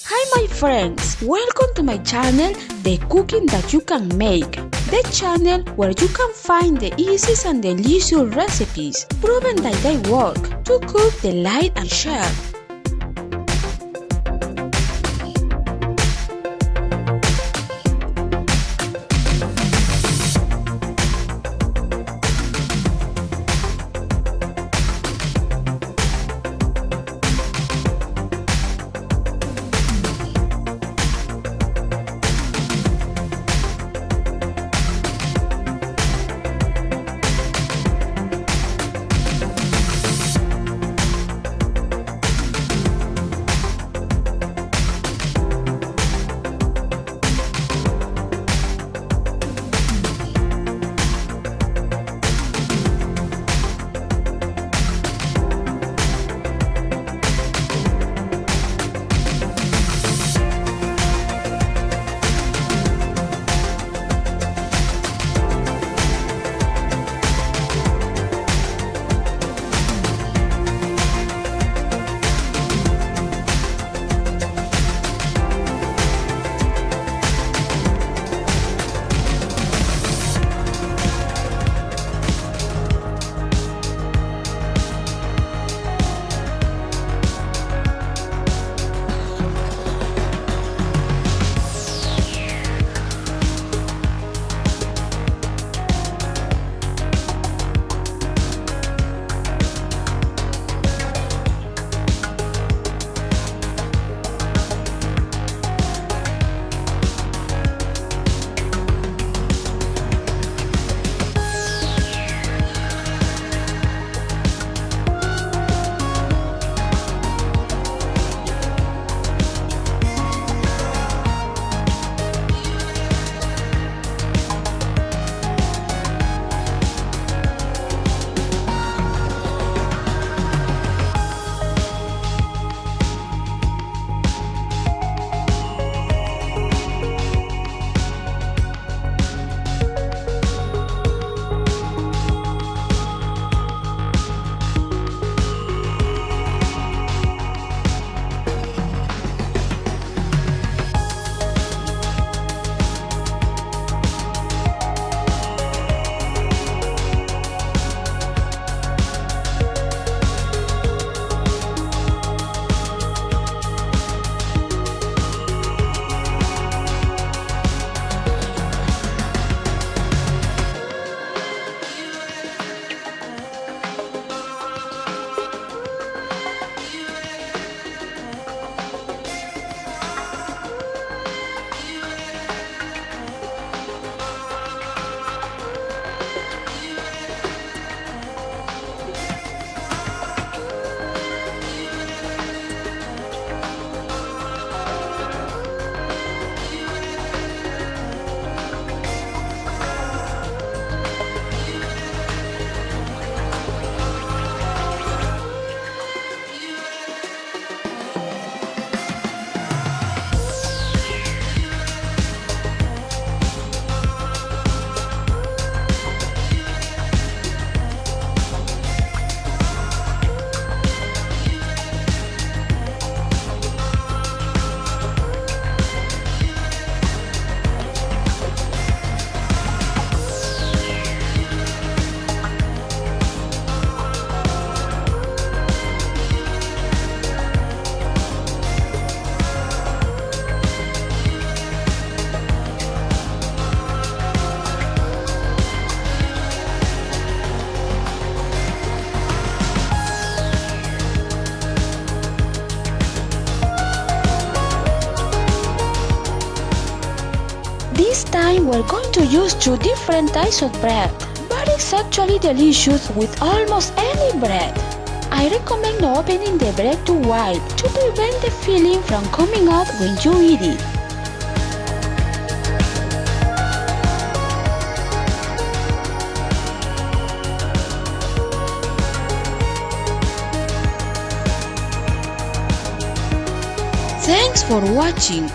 Hi my friends, welcome to my channel, The Cooking That You Can Make, the channel where you can find the easy and delicious recipes proven that they work to cook, delight and share. This time we're going to use two different types of bread, but it's actually delicious with almost any bread. I recommend opening the bread too wide to prevent the filling from coming out when you eat it. Thanks for watching.